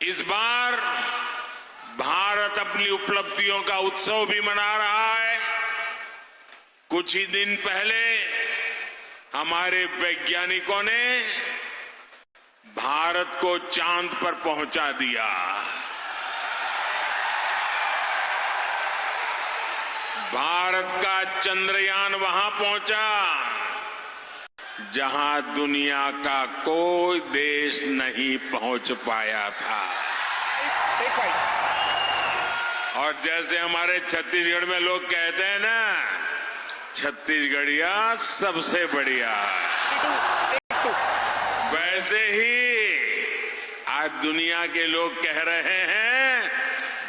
इस बार भारत अपनी उपलब्धियों का उत्सव भी मना रहा है। कुछ ही दिन पहले हमारे वैज्ञानिकों ने भारत को चांद पर पहुंचा दिया। भारत का चंद्रयान वहां पहुंचा जहां दुनिया का कोई देश नहीं पहुंच पाया था। और जैसे हमारे छत्तीसगढ़ में लोग कहते हैं ना, छत्तीसगढ़िया सबसे बढ़िया, वैसे ही आज दुनिया के लोग कह रहे हैं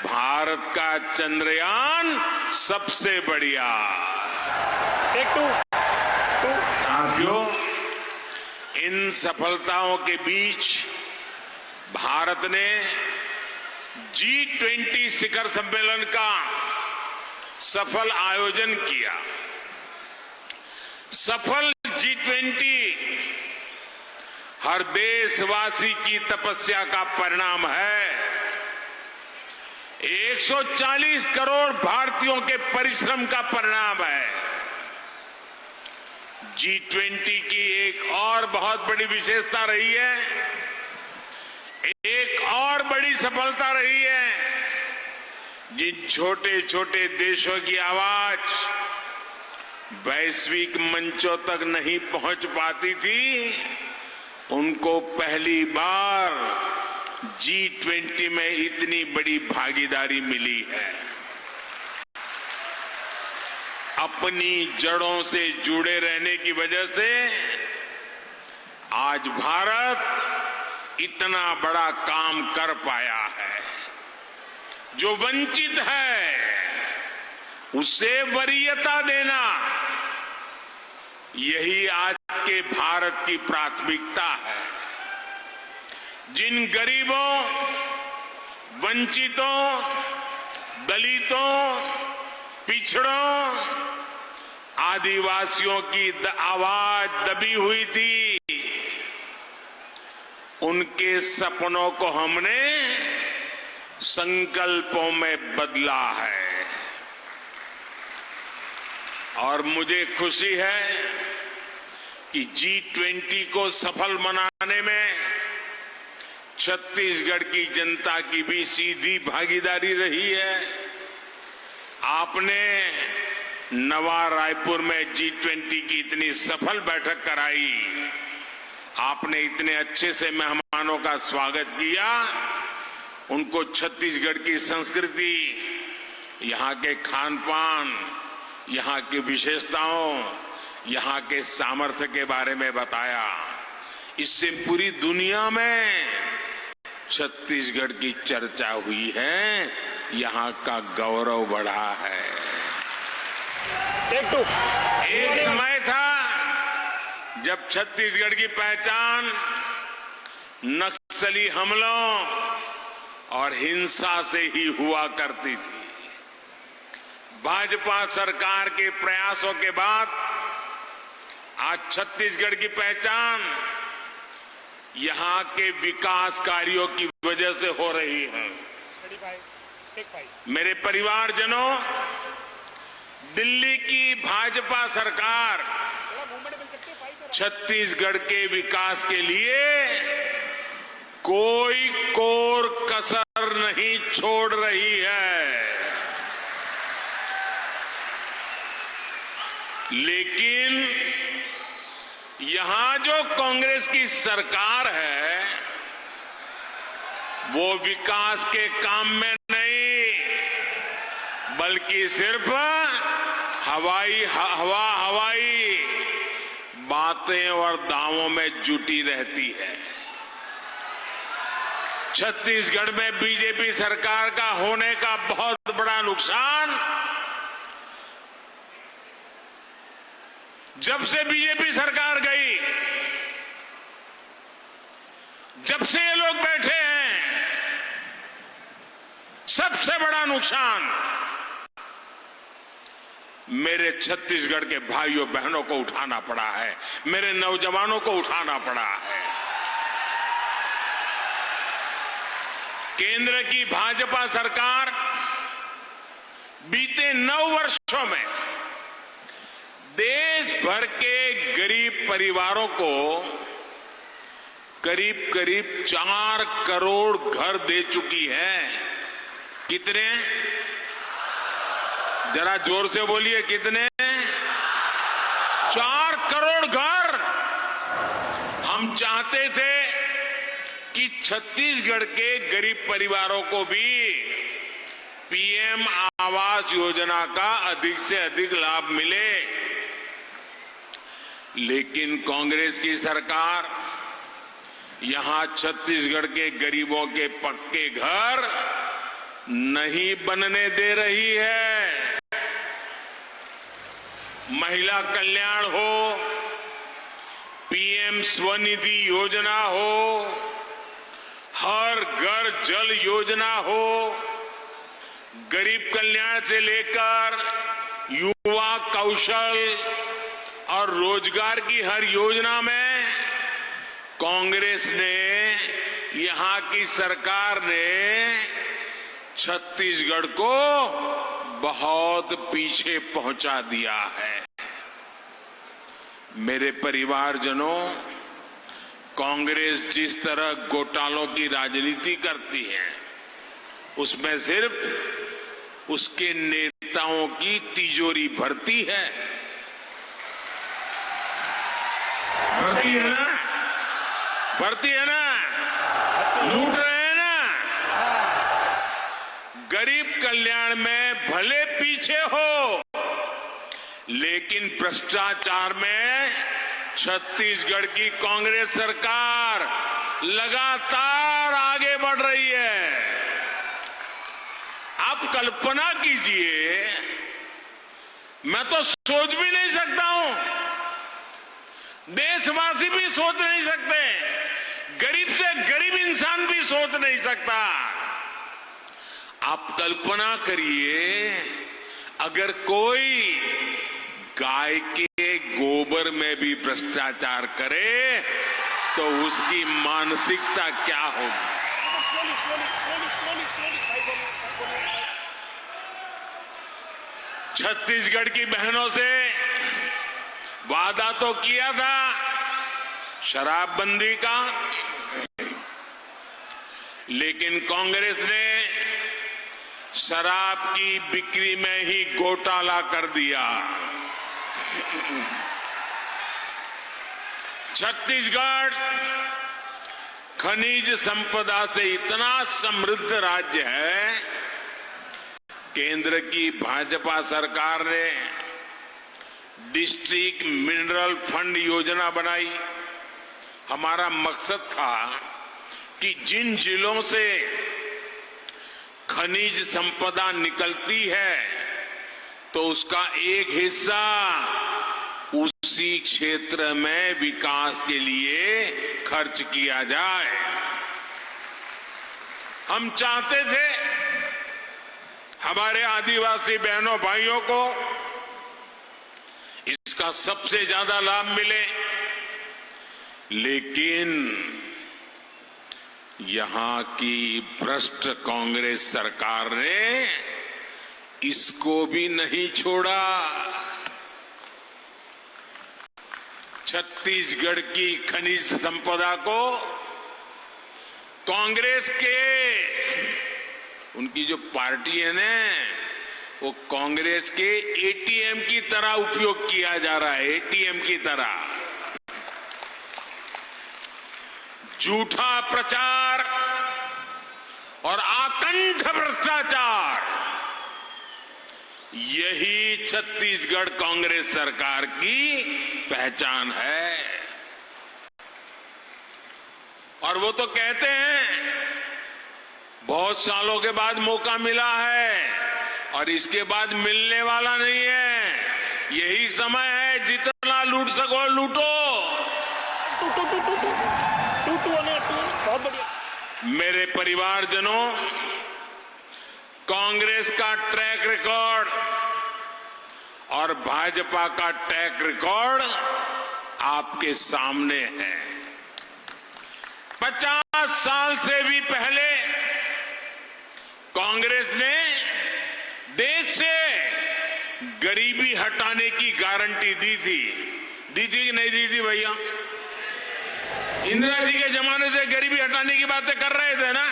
भारत का चंद्रयान सबसे बढ़िया। साथियों, इन सफलताओं के बीच भारत ने G20 शिखर सम्मेलन का सफल आयोजन किया। सफल G20 हर देशवासी की तपस्या का परिणाम है। 140 करोड़ भारतीयों के परिश्रम का परिणाम है। G20 की एक और बहुत बड़ी विशेषता रही है, एक और बड़ी सफलता रही है। जिन छोटे छोटे देशों की आवाज वैश्विक मंचों तक नहीं पहुंच पाती थी, उनको पहली बार G20 में इतनी बड़ी भागीदारी मिली है। अपनी जड़ों से जुड़े रहने की वजह से आज भारत इतना बड़ा काम कर पाया है। जो वंचित है उसे वरीयता देना, यही आज के भारत की प्राथमिकता है। जिन गरीबों, वंचितों, दलितों, पिछड़ों, आदिवासियों की आवाज दबी हुई थी, उनके सपनों को हमने संकल्पों में बदला है। और मुझे खुशी है कि G20 को सफल बनाने में छत्तीसगढ़ की जनता की भी सीधी भागीदारी रही है। आपने नवा रायपुर में G20 की इतनी सफल बैठक कराई, आपने इतने अच्छे से मेहमानों का स्वागत किया, उनको छत्तीसगढ़ की संस्कृति, यहां के खान पान, यहां की विशेषताओं, यहां के सामर्थ्य के बारे में बताया। इससे पूरी दुनिया में छत्तीसगढ़ की चर्चा हुई है, यहां का गौरव बढ़ा है। एक समय था जब छत्तीसगढ़ की पहचान नक्सली हमलों और हिंसा से ही हुआ करती थी। भाजपा सरकार के प्रयासों के बाद आज छत्तीसगढ़ की पहचान यहां के विकास कार्यों की वजह से हो रही है। मेरे परिवारजनों, दिल्ली की भाजपा सरकार छत्तीसगढ़ के विकास के लिए कोई कोर कसर नहीं छोड़ रही है। लेकिन यहां जो कांग्रेस की सरकार है, वो विकास के काम में नहीं, बल्कि सिर्फ हवाई बातें और दावों में जुटी रहती है। छत्तीसगढ़ में बीजेपी सरकार का होने का बहुत बड़ा नुकसान, जब से बीजेपी सरकार गई, जब से ये लोग बैठे हैं, सबसे बड़ा नुकसान मेरे छत्तीसगढ़ के भाइयों बहनों को उठाना पड़ा है, मेरे नौजवानों को उठाना पड़ा है। केंद्र की भाजपा सरकार बीते 9 वर्षों में देश भर के गरीब परिवारों को करीब करीब 4 करोड़ घर दे चुकी है। कितने? जरा जोर से बोलिए, कितने? 4 करोड़ घर। हम चाहते थे कि छत्तीसगढ़ के गरीब परिवारों को भी पीएम आवास योजना का अधिक से अधिक लाभ मिले, लेकिन कांग्रेस की सरकार यहां छत्तीसगढ़ के गरीबों के पक्के घर नहीं बनने दे रही है। महिला कल्याण हो, पीएम स्वनिधि योजना हो, हर घर जल योजना हो, गरीब कल्याण से लेकर युवा कौशल और रोजगार की हर योजना में कांग्रेस ने, यहां की सरकार ने छत्तीसगढ़ को बहुत पीछे पहुंचा दिया है। मेरे परिवारजनों, कांग्रेस जिस तरह घोटालों की राजनीति करती है, उसमें सिर्फ उसके नेताओं की तिजोरी भरती है। भरती है ना? भरती है ना? लूट रहे हैं ना? गरीब कल्याण में भले पीछे हो, लेकिन भ्रष्टाचार में छत्तीसगढ़ की कांग्रेस सरकार लगातार आगे बढ़ रही है। आप कल्पना कीजिए, मैं तो सोच भी नहीं सकता हूं, देशवासी भी सोच नहीं सकते, गरीब से गरीब इंसान भी सोच नहीं सकता। आप कल्पना करिए, अगर कोई गाय के गोबर में भी भ्रष्टाचार करे तो उसकी मानसिकता क्या होगी। छत्तीसगढ़ की बहनों से वादा तो किया था शराबबंदी का, लेकिन कांग्रेस ने शराब की बिक्री में ही घोटाला कर दिया। छत्तीसगढ़ खनिज संपदा से इतना समृद्ध राज्य है, केंद्र की भाजपा सरकार ने डिस्ट्रिक्ट मिनरल फंड योजना बनाई। हमारा मकसद था कि जिन जिलों से खनिज संपदा निकलती है तो उसका एक हिस्सा उसी क्षेत्र में विकास के लिए खर्च किया जाए। हम चाहते थे हमारे आदिवासी बहनों भाइयों को इसका सबसे ज्यादा लाभ मिले, लेकिन यहां की भ्रष्ट कांग्रेस सरकार ने इसको भी नहीं छोड़ा। छत्तीसगढ़ की खनिज संपदा को कांग्रेस के, उनकी जो पार्टी है ना, वो कांग्रेस के एटीएम की तरह उपयोग किया जा रहा है। एटीएम की तरह झूठा प्रचार और आकंठ भ्रष्टाचार, यही छत्तीसगढ़ कांग्रेस सरकार की पहचान है। और वो तो कहते हैं बहुत सालों के बाद मौका मिला है और इसके बाद मिलने वाला नहीं है, यही समय है, जितना लूट सको लूटो। बहुत बढ़िया। मेरे परिवारजनों, कांग्रेस का ट्रैक रिकॉर्ड और भाजपा का ट्रैक रिकॉर्ड आपके सामने है। 50 साल से भी पहले कांग्रेस ने देश से गरीबी हटाने की गारंटी दी थी कि नहीं दी थी भैया? इंदिरा जी के जमाने से गरीबी हटाने की बातें कर रहे थे ना।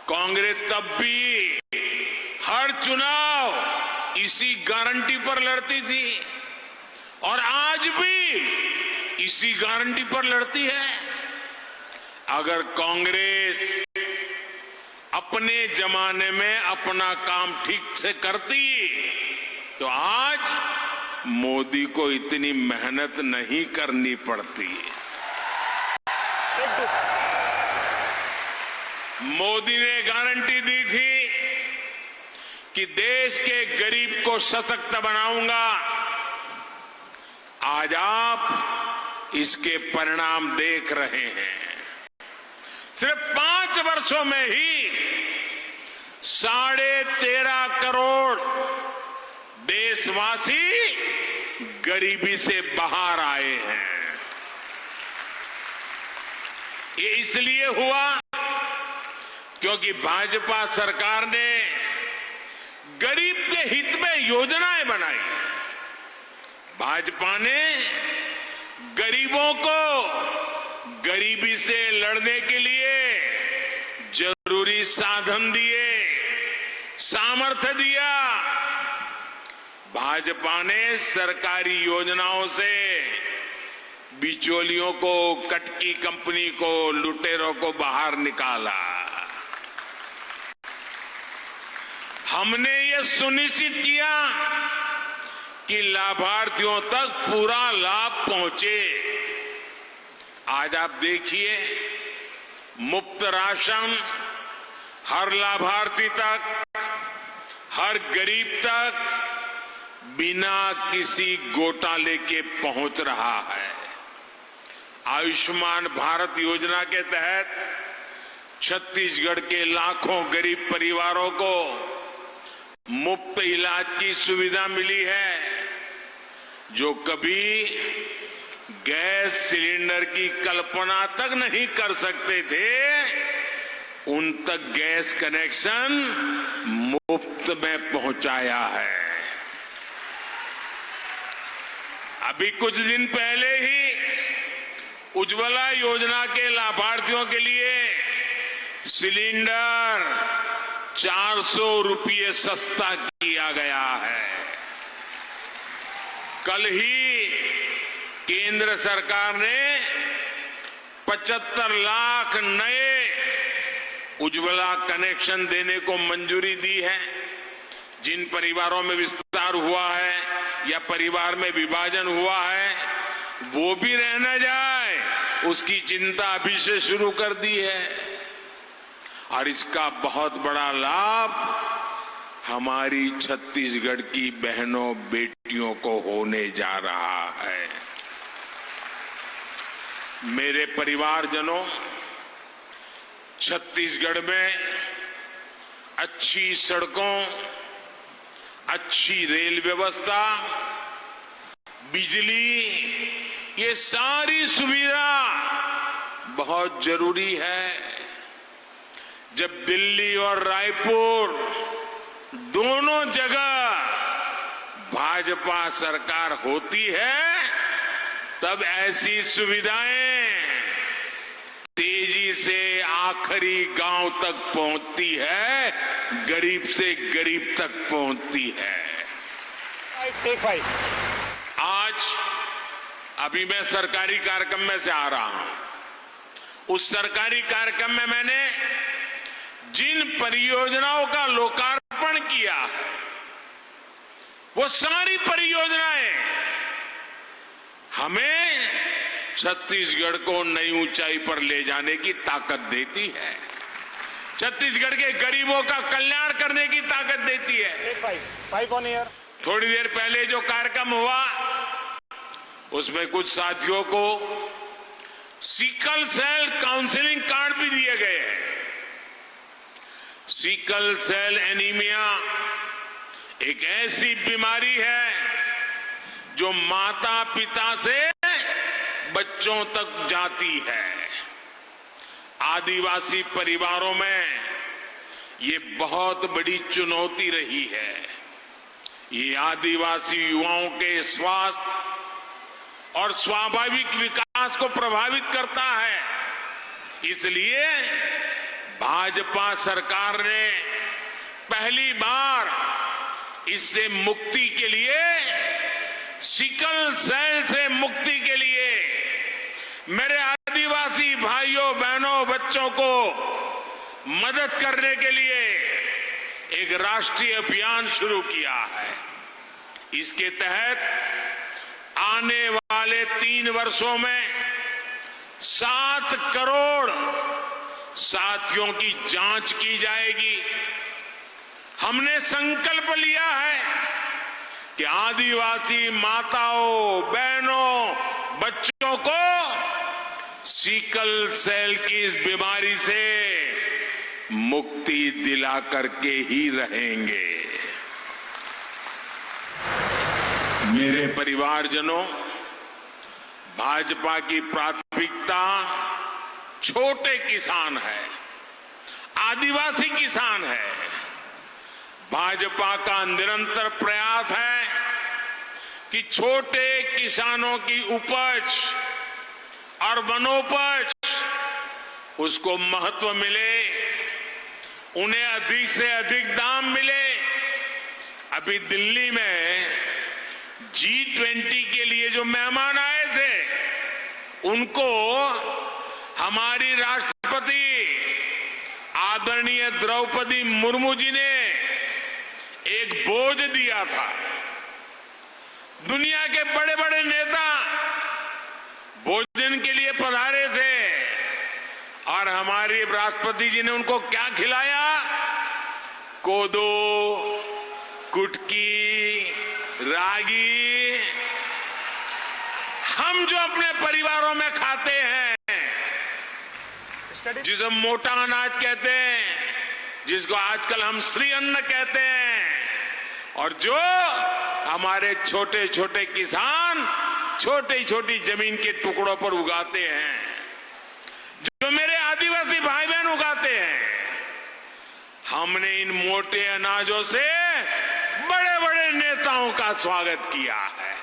कांग्रेस तब भी हर चुनाव इसी गारंटी पर लड़ती थी और आज भी इसी गारंटी पर लड़ती है। अगर कांग्रेस अपने जमाने में अपना काम ठीक से करती तो आज मोदी को इतनी मेहनत नहीं करनी पड़ती। मोदी ने गारंटी दी थी कि देश के गरीब को सशक्त बनाऊंगा। आज आप इसके परिणाम देख रहे हैं। सिर्फ 5 वर्षों में ही 13.5 करोड़ देशवासी गरीबी से बाहर आए हैं। ये इसलिए हुआ क्योंकि भाजपा सरकार ने गरीब के हित में योजनाएं बनाई। भाजपा ने गरीबों को गरीबी से लड़ने के लिए जरूरी साधन दिए, सामर्थ्य दिया। भाजपा ने सरकारी योजनाओं से बिचौलियों को, कटकी कंपनी को, लुटेरों को बाहर निकाला। हमने ये सुनिश्चित किया कि लाभार्थियों तक पूरा लाभ पहुंचे। आज आप देखिए, मुफ्त राशन हर लाभार्थी तक, हर गरीब तक बिना किसी घोटाले के पहुंच रहा है। आयुष्मान भारत योजना के तहत छत्तीसगढ़ के लाखों गरीब परिवारों को मुफ्त इलाज की सुविधा मिली है। जो कभी गैस सिलेंडर की कल्पना तक नहीं कर सकते थे, उन तक गैस कनेक्शन मुफ्त में पहुंचाया है। अभी कुछ दिन पहले ही उज्ज्वला योजना के लाभार्थियों के लिए सिलेंडर 400 रुपये सस्ता किया गया है। कल ही केंद्र सरकार ने 75 लाख नए उज्ज्वला कनेक्शन देने को मंजूरी दी है। जिन परिवारों में विस्तार हुआ है या परिवार में विभाजन हुआ है, वो भी रह न जाए, उसकी चिंता अभी से शुरू कर दी है। और इसका बहुत बड़ा लाभ हमारी छत्तीसगढ़ की बहनों बेटियों को होने जा रहा है। मेरे परिवारजनों, छत्तीसगढ़ में अच्छी सड़कों, अच्छी रेल व्यवस्था, बिजली, ये सारी सुविधा बहुत जरूरी है। जब दिल्ली और रायपुर दोनों जगह भाजपा सरकार होती है, तब ऐसी सुविधाएं तेजी से आखिरी गांव तक पहुंचती है, गरीब से गरीब तक पहुंचती है। आज अभी मैं सरकारी कार्यक्रम में से आ रहा हूं। उस सरकारी कार्यक्रम में मैंने जिन परियोजनाओं का लोकार्पण किया, वो सारी परियोजनाएं हमें छत्तीसगढ़ को नई ऊंचाई पर ले जाने की ताकत देती है, छत्तीसगढ़ के गरीबों का कल्याण करने की ताकत देती है। थोड़ी देर पहले जो कार्यक्रम हुआ, उसमें कुछ साथियों को सिकल सेल काउंसलिंग कार्ड भी दिए गए हैं। सिकल सेल एनीमिया एक ऐसी बीमारी है जो माता पिता से बच्चों तक जाती है। आदिवासी परिवारों में ये बहुत बड़ी चुनौती रही है। ये आदिवासी युवाओं के स्वास्थ्य और स्वाभाविक विकास को प्रभावित करता है। इसलिए भाजपा सरकार ने पहली बार इससे मुक्ति के लिए, सिकल सेल से मुक्ति के लिए मेरे आदिवासी भाइयों बहनों बच्चों को मदद करने के लिए एक राष्ट्रीय अभियान शुरू किया है। इसके तहत आने वाले 3 वर्षों में 7 करोड़ साथियों की जांच की जाएगी। हमने संकल्प लिया है कि आदिवासी माताओं बहनों बच्चों को सिकल सेल की इस बीमारी से मुक्ति दिला करके ही रहेंगे। मेरे परिवारजनों, भाजपा की प्राथमिकता छोटे किसान है, आदिवासी किसान है। भाजपा का निरंतर प्रयास है कि छोटे किसानों की उपज और वनोपज उसको महत्व मिले, उन्हें अधिक से अधिक दाम मिले। अभी दिल्ली में G20 के लिए जो मेहमान आए थे, उनको हमारी राष्ट्रपति आदरणीय द्रौपदी मुर्मू जी ने एक बोझ दिया था। दुनिया के बड़े बड़े नेता भोजन के लिए पधारे थे और हमारे राष्ट्रपति जी ने उनको क्या खिलाया? कोदो, कुटकी, रागी। हम जो अपने परिवारों में खाते हैं, जिसे मोटा अनाज कहते हैं, जिसको आजकल हम श्री अन्न कहते हैं, और जो हमारे छोटे छोटे किसान छोटी छोटी जमीन के टुकड़ों पर उगाते हैं, जो मेरे आदिवासी भाई बहन उगाते हैं, हमने इन मोटे अनाजों से बड़े बड़े नेताओं का स्वागत किया है।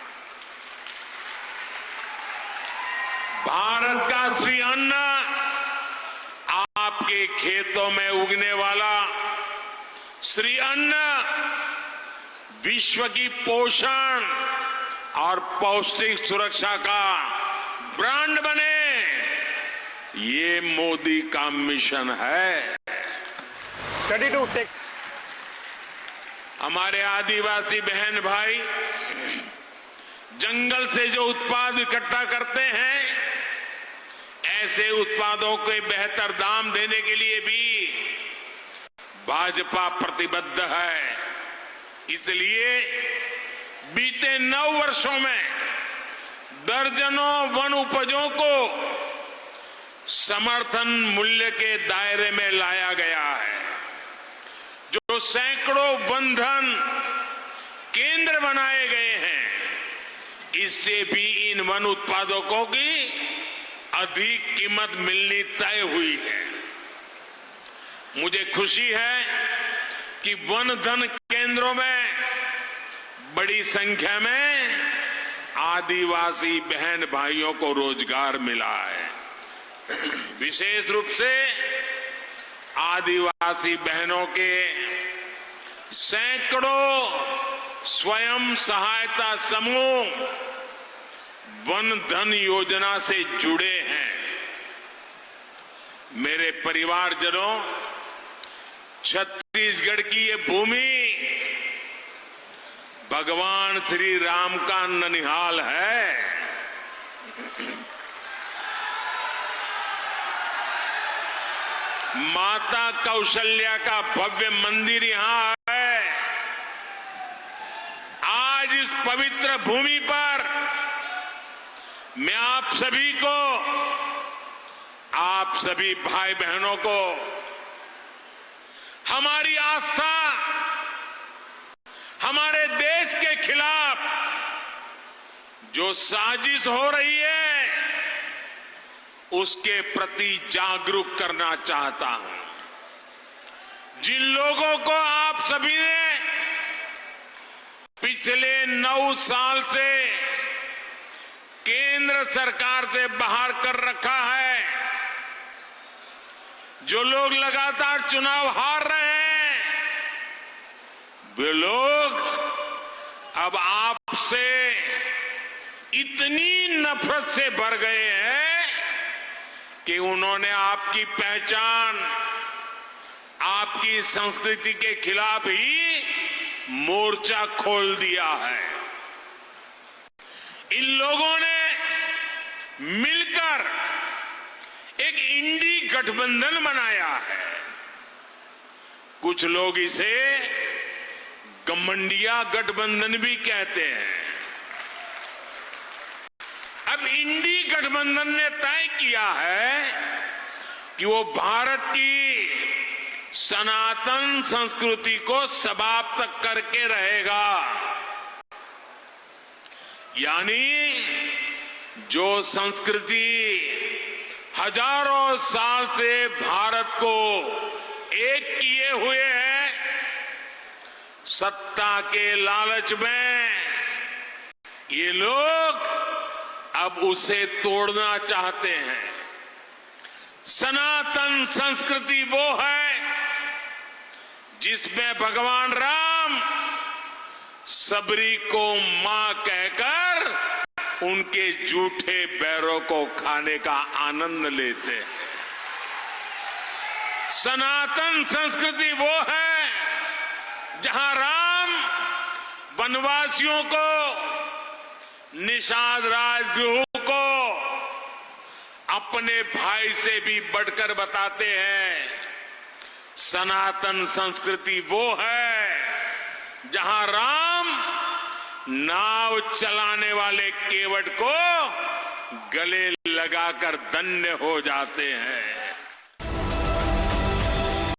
भारत का श्री अन्न, आपके खेतों में उगने वाला श्री अन्न विश्व की पोषण और पौष्टिक सुरक्षा का ब्रांड बने, ये मोदी का मिशन है। हमारे आदिवासी बहन भाई जंगल से जो उत्पाद इकट्ठा करते हैं, ऐसे उत्पादों के बेहतर दाम देने के लिए भी भाजपा प्रतिबद्ध है। इसलिए बीते 9 वर्षों में दर्जनों वन उपजों को समर्थन मूल्य के दायरे में लाया गया है। जो सैकड़ों वनधन केंद्र बनाए गए हैं, इससे भी इन वन उत्पादकों की अधिक कीमत मिलनी तय हुई है। मुझे खुशी है कि वनधन केंद्रों में बड़ी संख्या में आदिवासी बहन भाइयों को रोजगार मिला है। विशेष रूप से आदिवासी बहनों के सैकड़ों स्वयं सहायता समूह वन धन योजना से जुड़े हैं। मेरे परिवारजनों, छत्तीसगढ़ की ये भूमि भगवान श्री राम का ननिहाल है। माता कौशल्या का भव्य मंदिर यहां है। आज इस पवित्र भूमि पर मैं आप सभी को, आप सभी भाई बहनों को हमारी आस्था हमारे देश के खिलाफ जो साजिश हो रही है, उसके प्रति जागरूक करना चाहता हूं। जिन लोगों को आप सभी ने पिछले 9 साल से केंद्र सरकार से बाहर कर रखा है, जो लोग लगातार चुनाव हार रहे हैं, वे लोग अब आपसे इतनी नफरत से भर गए हैं कि उन्होंने आपकी पहचान, आपकी संस्कृति के खिलाफ ही मोर्चा खोल दिया है। इन लोगों ने मिलकर एक इंडी गठबंधन बनाया है। कुछ लोग इसे गठबंडिया गठबंधन भी कहते हैं। अब इंडी गठबंधन ने तय किया है कि वो भारत की सनातन संस्कृति को समाप्त करके रहेगा, यानी जो संस्कृति हजारों साल से भारत को एक किए हुए है, सत्ता के लालच में ये लोग अब उसे तोड़ना चाहते हैं। सनातन संस्कृति वो है जिसमें भगवान राम सबरी को मां कहकर उनके झूठे बैरों को खाने का आनंद लेते हैं। सनातन संस्कृति वो है जहां राम वनवासियों को, निषाद राजगृह को अपने भाई से भी बढ़कर बताते हैं। सनातन संस्कृति वो है जहां राम नाव चलाने वाले केवट को गले लगाकर धन्य हो जाते हैं।